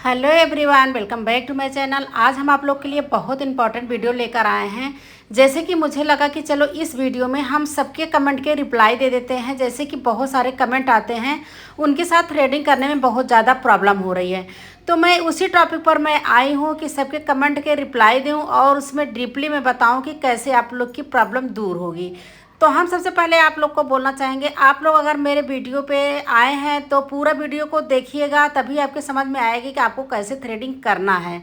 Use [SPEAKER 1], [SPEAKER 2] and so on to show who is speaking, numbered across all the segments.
[SPEAKER 1] Hello everyone, welcome back to my channel. आज हम आप लोग के लिए बहुत इंपॉर्टेंट वीडियो लेकर आए हैं। जैसे कि मुझे लगा कि चलो इस वीडियो में हम सबके कमेंट के रिप्लाई दे देते हैं। जैसे कि बहुत सारे कमेंट आते हैं, उनके साथ थ्रेडिंग करने में बहुत ज़्यादा प्रॉब्लम हो रही है, तो मैं उसी टॉपिक पर मैं आई हूँ कि सबके कमेंट के रिप्लाई दूँ और उसमें डीपली मैं बताऊँ कि कैसे आप लोग की प्रॉब्लम दूर होगी। तो हम सबसे पहले आप लोग को बोलना चाहेंगे, आप लोग अगर मेरे वीडियो पे आए हैं तो पूरा वीडियो को देखिएगा, तभी आपके समझ में आएगी कि आपको कैसे थ्रेडिंग करना है,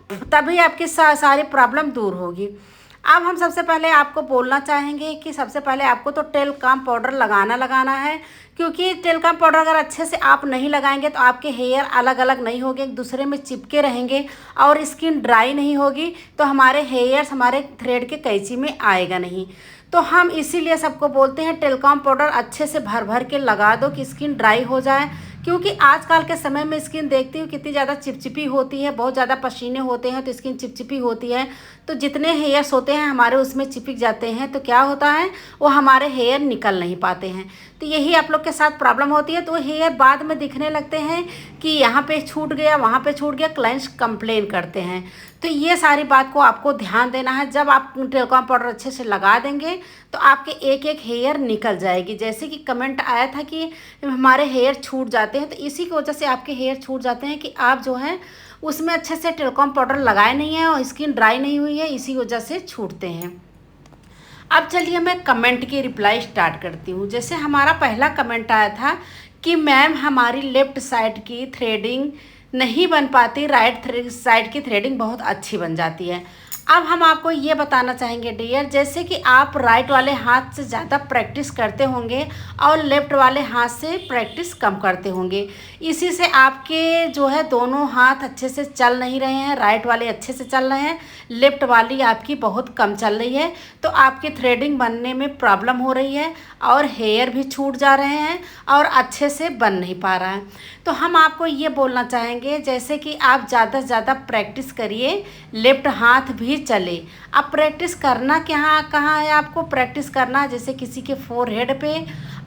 [SPEAKER 1] तभी आपकी सारी प्रॉब्लम दूर होगी। अब हम सबसे पहले आपको बोलना चाहेंगे कि सबसे पहले आपको तो टेलकाम पाउडर लगाना है, क्योंकि टेलकाम पाउडर अगर अच्छे से आप नहीं लगाएंगे तो आपके हेयर अलग अलग नहीं होंगे, एक दूसरे में चिपके रहेंगे और स्किन ड्राई नहीं होगी, तो हमारे हेयर्स हमारे थ्रेड के कैंची में आएगा नहीं। तो हम इसीलिए सबको बोलते हैं टेलकाम पाउडर अच्छे से भर भर के लगा दो कि स्किन ड्राई हो जाए, क्योंकि आजकल के समय में स्किन देखती हूँ कितनी ज़्यादा चिपचिपी होती है, बहुत ज़्यादा पसीने होते हैं तो स्किन चिपचिपी होती है, तो जितने हेयर्स होते हैं हमारे उसमें चिपक जाते हैं, तो क्या होता है वो हमारे हेयर निकल नहीं पाते हैं। तो यही आप लोग के साथ प्रॉब्लम होती है, तो हेयर बाद में दिखने लगते हैं कि यहाँ पे छूट गया, वहाँ पे छूट गया, क्लाइंट्स कंप्लेन करते हैं। तो ये सारी बात को आपको ध्यान देना है। जब आप टेलकाम पाउडर अच्छे से लगा देंगे तो आपके एक एक हेयर निकल जाएगी। जैसे कि कमेंट आया था कि हमारे हेयर छूट जाते हैं, तो इसी की वजह से आपके हेयर छूट जाते हैं कि आप जो है उसमें अच्छे से टेलकाम पाउडर लगाए नहीं है और स्किन ड्राई नहीं हुई है, इसी वजह से छूटते हैं। अब चलिए मैं कमेंट की रिप्लाई स्टार्ट करती हूँ। जैसे हमारा पहला कमेंट आया था कि मैम हमारी लेफ़्ट साइड की थ्रेडिंग नहीं बन पाती, राइट साइड की थ्रेडिंग बहुत अच्छी बन जाती है। अब हम आपको ये बताना चाहेंगे डियर, जैसे कि आप राइट वाले हाथ से ज़्यादा प्रैक्टिस करते होंगे और लेफ़्ट वाले हाथ से प्रैक्टिस कम करते होंगे, इसी से आपके जो है दोनों हाथ अच्छे से चल नहीं रहे हैं। राइट वाले अच्छे से चल रहे हैं, लेफ़्ट वाली आपकी बहुत कम चल रही है, तो आपकी थ्रेडिंग बनने में प्रॉब्लम हो रही है और हेयर भी छूट जा रहे हैं और अच्छे से बन नहीं पा रहा है। तो हम आपको ये बोलना चाहेंगे जैसे कि आप ज़्यादा से ज़्यादा प्रैक्टिस करिए, लेफ़्ट हाथ भी चले। अब प्रैक्टिस करना कहाँ है, आपको प्रैक्टिस करना है जैसे किसी के फोरहेड पे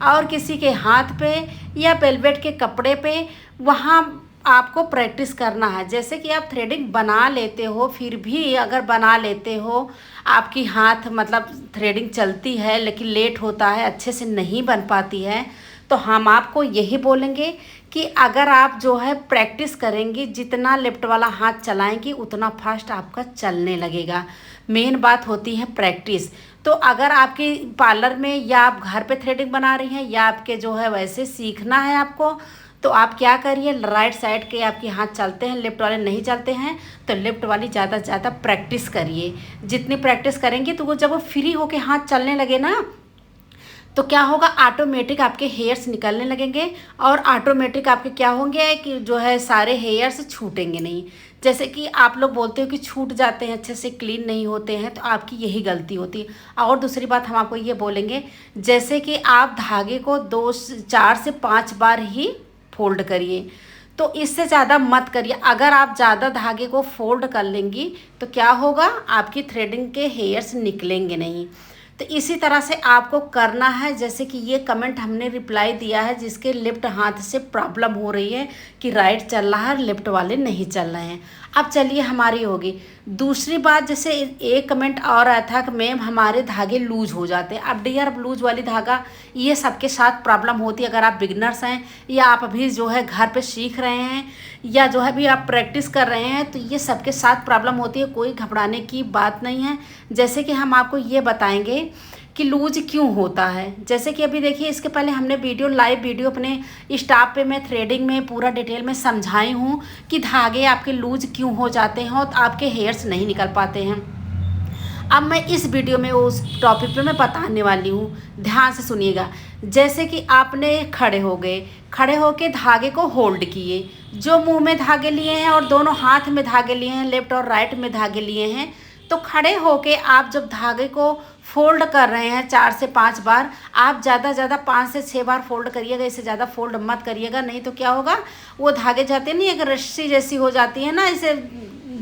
[SPEAKER 1] और किसी के हाथ पे या वेलवेट के कपड़े पे, वहाँ आपको प्रैक्टिस करना है। जैसे कि आप थ्रेडिंग बना लेते हो, फिर भी अगर बना लेते हो आपकी हाथ मतलब थ्रेडिंग चलती है लेकिन लेट होता है, अच्छे से नहीं बन पाती है, तो हम आपको यही बोलेंगे कि अगर आप जो है प्रैक्टिस करेंगी, जितना लेफ्ट वाला हाथ चलाएंगी उतना फास्ट आपका चलने लगेगा। मेन बात होती है प्रैक्टिस। तो अगर आपकी पार्लर में या आप घर पे थ्रेडिंग बना रही हैं या आपके जो है वैसे सीखना है आपको, तो आप क्या करिए, राइट साइड के आपके हाथ चलते हैं, लेफ़्ट वाले नहीं चलते हैं, तो लेफ़्ट वाली ज़्यादा से ज़्यादा प्रैक्टिस करिए। जितनी प्रैक्टिस करेंगे तो वो जब वो फ्री होके हाथ चलने लगे ना, तो क्या होगा, ऑटोमेटिक आपके हेयर्स निकलने लगेंगे और ऑटोमेटिक आपके क्या होंगे कि जो है सारे हेयर्स छूटेंगे नहीं। जैसे कि आप लोग बोलते हो कि छूट जाते हैं, अच्छे से क्लीन नहीं होते हैं, तो आपकी यही गलती होती है। और दूसरी बात हम आपको ये बोलेंगे, जैसे कि आप धागे को 4 से 5 बार ही फोल्ड करिए, तो इससे ज़्यादा मत करिए। अगर आप ज़्यादा धागे को फोल्ड कर लेंगी तो क्या होगा, आपकी थ्रेडिंग के हेयर्स निकलेंगे नहीं। तो इसी तरह से आपको करना है। जैसे कि ये कमेंट हमने रिप्लाई दिया है जिसके लेफ़्ट हाथ से प्रॉब्लम हो रही है कि राइट चल रहा है, लेफ़्ट वाले नहीं चल रहे हैं। अब चलिए हमारी होगी दूसरी बात। जैसे एक कमेंट और आया था कि मैम हमारे धागे लूज हो जाते हैं। अब डियर, लूज वाली धागा ये सबके साथ प्रॉब्लम होती है। अगर आप बिगनर्स हैं या आप अभी जो है घर पे सीख रहे हैं या जो है अभी आप प्रैक्टिस कर रहे हैं, तो ये सबके साथ प्रॉब्लम होती है, कोई घबराने की बात नहीं है। जैसे कि हम आपको ये बताएंगे कि लूज क्यों होता है। जैसे कि अभी देखिए, इसके पहले हमने लाइव वीडियो अपने स्टाफ पे मैं थ्रेडिंग में पूरा डिटेल में समझाई हूँ कि धागे आपके लूज क्यों हो जाते हैं और आपके हेयर्स नहीं निकल पाते हैं। अब मैं इस वीडियो में उस टॉपिक पे मैं बताने वाली हूँ, ध्यान से सुनिएगा। जैसे कि आपने खड़े हो गए, खड़े होके धागे को होल्ड किए, जो मुंह में धागे लिए हैं और दोनों हाथ में धागे लिए हैं, लेफ्ट और राइट में धागे लिए हैं, तो खड़े होके आप जब धागे को फोल्ड कर रहे हैं 4 से 5 बार, आप ज़्यादा से ज़्यादा 5 से 6 बार फोल्ड करिएगा, इससे ज़्यादा फोल्ड मत करिएगा, नहीं तो क्या होगा, वो धागे जाते नहीं, एक रस्सी जैसी हो जाती है ना इसे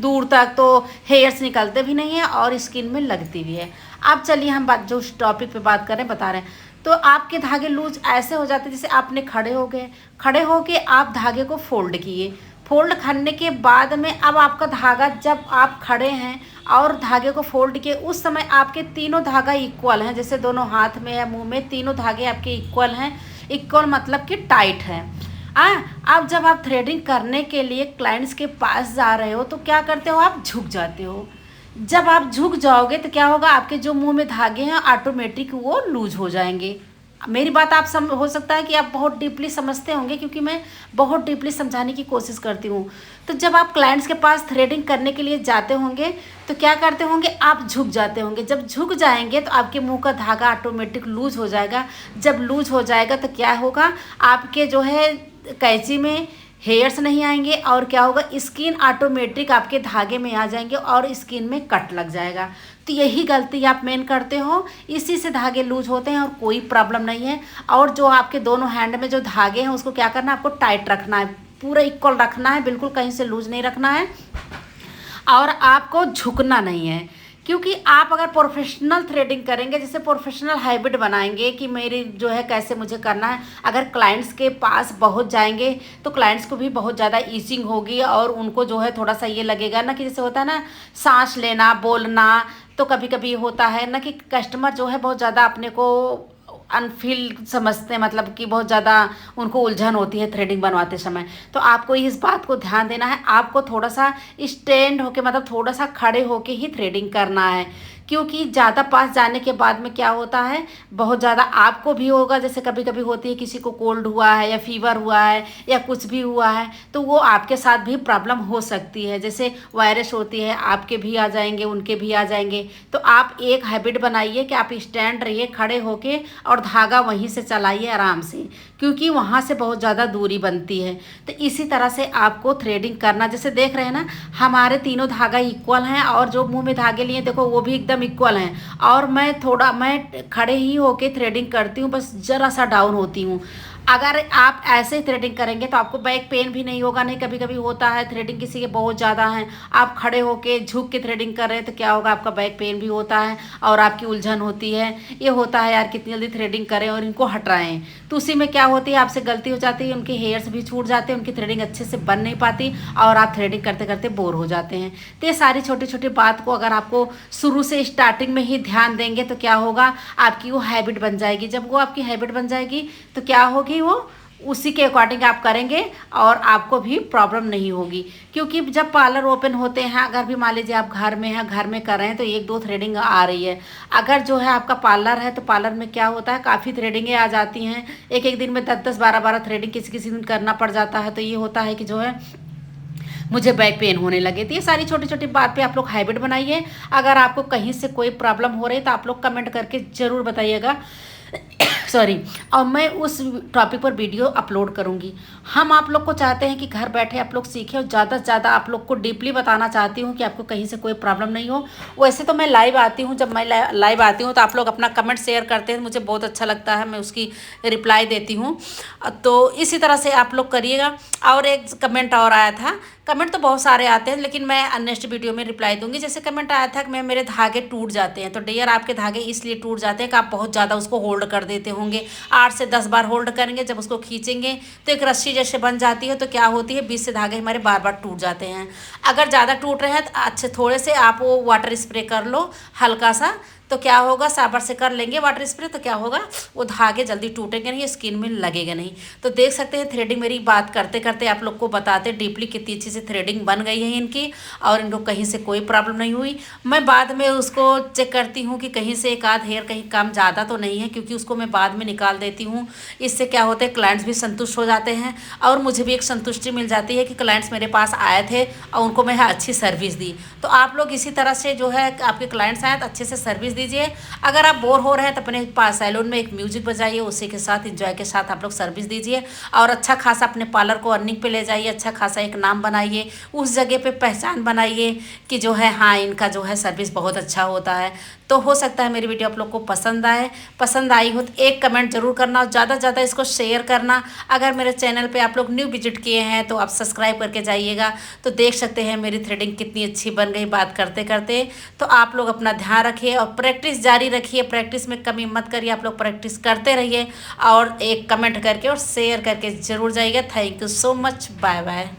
[SPEAKER 1] दूर तक, तो हेयर्स निकलते भी नहीं है और स्किन में लगती भी है। अब चलिए हम बात जो टॉपिक पे बात करें बता रहे हैं। तो आपके धागे लूज ऐसे हो जाते हैं जैसे आपने खड़े हो गए, खड़े होके आप धागे को फोल्ड किए, फोल्ड करने के बाद में अब आपका धागा जब आप खड़े हैं और धागे को फोल्ड किए उस समय आपके तीनों धागा इक्वल हैं, जैसे दोनों हाथ में या मुंह में तीनों धागे आपके इक्वल हैं। इक्वल मतलब कि टाइट है। अब जब आप थ्रेडिंग करने के लिए क्लाइंट्स के पास जा रहे हो तो क्या करते हो, आप झुक जाते हो। जब आप झुक जाओगे तो क्या होगा, आपके जो मुंह में धागे हैं ऑटोमेटिक वो लूज हो जाएंगे। मेरी बात आप हो सकता है कि आप बहुत डीपली समझते होंगे, क्योंकि मैं बहुत डीपली समझाने की कोशिश करती हूँ। तो जब आप क्लाइंट्स के पास थ्रेडिंग करने के लिए जाते होंगे तो क्या करते होंगे, आप झुक जाते होंगे। जब झुक जाएंगे तो आपके मुंह का धागा ऑटोमेटिक लूज हो जाएगा। जब लूज हो जाएगा तो क्या होगा, आपके जो है कैंची में हेयर्स नहीं आएंगे और क्या होगा, स्किन ऑटोमेटिक आपके धागे में आ जाएंगे और स्किन में कट लग जाएगा। तो यही गलती आप मेन करते हो, इसी से धागे लूज होते हैं और कोई प्रॉब्लम नहीं है। और जो आपके दोनों हैंड में जो धागे हैं उसको क्या करना है, आपको टाइट रखना है, पूरा इक्वल रखना है, बिल्कुल कहीं से लूज नहीं रखना है और आपको झुकना नहीं है। क्योंकि आप अगर प्रोफेशनल थ्रेडिंग करेंगे, जैसे प्रोफेशनल हैबिट बनाएंगे कि मेरी जो है कैसे मुझे करना है, अगर क्लाइंट्स के पास बहुत जाएंगे तो क्लाइंट्स को भी बहुत ज़्यादा ईचिंग होगी और उनको जो है थोड़ा सा ये लगेगा ना कि जैसे होता है ना सांस लेना बोलना, तो कभी कभी होता है ना कि कस्टमर जो है बहुत ज़्यादा अपने को अनफील समझते हैं, मतलब कि बहुत ज़्यादा उनको उलझन होती है थ्रेडिंग बनवाते समय। तो आपको इस बात को ध्यान देना है, आपको थोड़ा सा स्टैंड होके मतलब थोड़ा सा खड़े होके ही थ्रेडिंग करना है। क्योंकि ज़्यादा पास जाने के बाद में क्या होता है, बहुत ज़्यादा आपको भी होगा, जैसे कभी कभी होती है किसी को कोल्ड हुआ है या फीवर हुआ है या कुछ भी हुआ है तो वो आपके साथ भी प्रॉब्लम हो सकती है। जैसे वायरस होती है, आपके भी आ जाएंगे उनके भी आ जाएंगे। तो आप एक हैबिट बनाइए कि आप स्टैंड रहिए खड़े होके और धागा वहीं से चलाइए आराम से, क्योंकि वहाँ से बहुत ज़्यादा दूरी बनती है। तो इसी तरह से आपको थ्रेडिंग करना, जैसे देख रहे हैं ना हमारे तीनों धागा इक्वल हैं और जो मुंह में धागे लिए देखो वो भी एकदम इक्वल हैं। और मैं खड़े ही होके थ्रेडिंग करती हूँ, बस ज़रा सा डाउन होती हूँ। अगर आप ऐसे ही थ्रेडिंग करेंगे तो आपको बैक पेन भी नहीं होगा। नहीं कभी कभी होता है थ्रेडिंग किसी के बहुत ज़्यादा है, आप खड़े होके झुक के थ्रेडिंग कर रहे हैं तो क्या होगा, आपका बैक पेन भी होता है और आपकी उलझन होती है। ये होता है यार कितनी जल्दी थ्रेडिंग करें और इनको हटाएं, तो उसी में क्या होती है आपसे गलती हो जाती है, उनके हेयर्स भी छूट जाते हैं, उनकी थ्रेडिंग अच्छे से बन नहीं पाती और आप थ्रेडिंग करते करते बोर हो जाते हैं। तो ये सारी छोटी छोटी बात को अगर आपको शुरू से स्टार्टिंग में ही ध्यान देंगे तो क्या होगा, आपकी वो हैबिट बन जाएगी। जब वो आपकी हैबिट बन जाएगी तो क्या होगी, वो उसी के अकॉर्डिंग आप करेंगे और आपको भी प्रॉब्लम नहीं होगी। क्योंकि जब पार्लर ओपन होते हैं, अगर भी मान लीजिए आप घर में हैं, घर में कर रहे हैं तो एक दो थ्रेडिंग आ रही है। अगर जो है आपका पार्लर है तो पार्लर में क्या होता है, काफ़ी थ्रेडिंगें आ जाती हैं, एक एक दिन में 10-10 12-12 थ्रेडिंग किसी किसी दिन करना पड़ जाता है। तो ये होता है कि जो है मुझे बैक पेन होने लगे। तो ये सारी छोटी छोटी बात पे आप लोग हैबिट बनाइए। अगर आपको कहीं से कोई प्रॉब्लम हो रही है तो आप लोग कमेंट करके ज़रूर बताइएगा सॉरी, और मैं उस टॉपिक पर वीडियो अपलोड करूंगी। हम आप लोग को चाहते हैं कि घर बैठे आप लोग सीखें और ज़्यादा से ज़्यादा आप लोग को डीपली बताना चाहती हूँ कि आपको कहीं से कोई प्रॉब्लम नहीं हो। वैसे तो मैं लाइव आती हूँ, जब मैं लाइव आती हूँ तो आप लोग अपना कमेंट शेयर करते हैं, मुझे बहुत अच्छा लगता है, मैं उसकी रिप्लाई देती हूँ। तो इसी तरह से आप लोग करिएगा। और एक कमेंट और आया था, कमेंट तो बहुत सारे आते हैं लेकिन मैं नेक्स्ट वीडियो में रिप्लाई दूंगी। जैसे कमेंट आया था कि मेरे धागे टूट जाते हैं, तो डियर आपके धागे इसलिए टूट जाते हैं कि आप बहुत ज़्यादा उसको होल्ड कर देते होंगे। 8 से 10 बार होल्ड करेंगे, जब उसको खींचेंगे तो एक रस्सी जैसे बन जाती है। तो क्या होती है, 20 से धागे हमारे बार बार टूट जाते हैं। अगर ज़्यादा टूट रहे हैं तो अच्छे थोड़े से आप वो वाटर स्प्रे कर लो हल्का सा, तो क्या होगा, साबर से कर लेंगे वाटर स्प्रे, तो क्या होगा, वो धागे जल्दी टूटेंगे नहीं, स्किन में लगेगा नहीं। तो देख सकते हैं थ्रेडिंग मेरी बात करते करते आप लोग को बताते डीपली कितनी अच्छी से थ्रेडिंग बन गई है इनकी और इनको कहीं से कोई प्रॉब्लम नहीं हुई। मैं बाद में उसको चेक करती हूँ कि कहीं से एक आध हेयर कहीं कम ज़्यादा तो नहीं है, क्योंकि उसको मैं बाद में निकाल देती हूँ। इससे क्या होता है, क्लाइंट्स भी संतुष्ट हो जाते हैं और मुझे भी एक संतुष्टि मिल जाती है कि क्लाइंट्स मेरे पास आए थे और उनको मैं अच्छी सर्विस दी। तो आप लोग इसी तरह से जो है आपके क्लाइंट्स आए तो अच्छे से सर्विस दीजिए। अगर आप बोर हो रहे हैं तो अपने पास सैलून में एक म्यूजिक बजाइए, उसी के साथ एंजॉय के साथ आप लोग सर्विस दीजिए और अच्छा खासा अपने पार्लर को अर्निंग पे ले जाइए। अच्छा खासा एक नाम बनाइए, उस जगह पे पहचान बनाइए कि जो है हाँ इनका जो है सर्विस बहुत अच्छा होता है। तो हो सकता है मेरी वीडियो आप लोग को पसंद आई हो तो एक कमेंट जरूर करना और ज़्यादा से ज़्यादा इसको शेयर करना। अगर मेरे चैनल पे आप लोग न्यू विजिट किए हैं तो आप सब्सक्राइब करके जाइएगा। तो देख सकते हैं मेरी थ्रेडिंग कितनी अच्छी बन गई बात करते करते। तो आप लोग अपना ध्यान रखिए और प्रैक्टिस जारी रखिए, प्रैक्टिस में कमी मत करिए, आप लोग प्रैक्टिस करते रहिए और एक कमेंट करके और शेयर करके ज़रूर जाइएगा। Thank you so much, bye bye.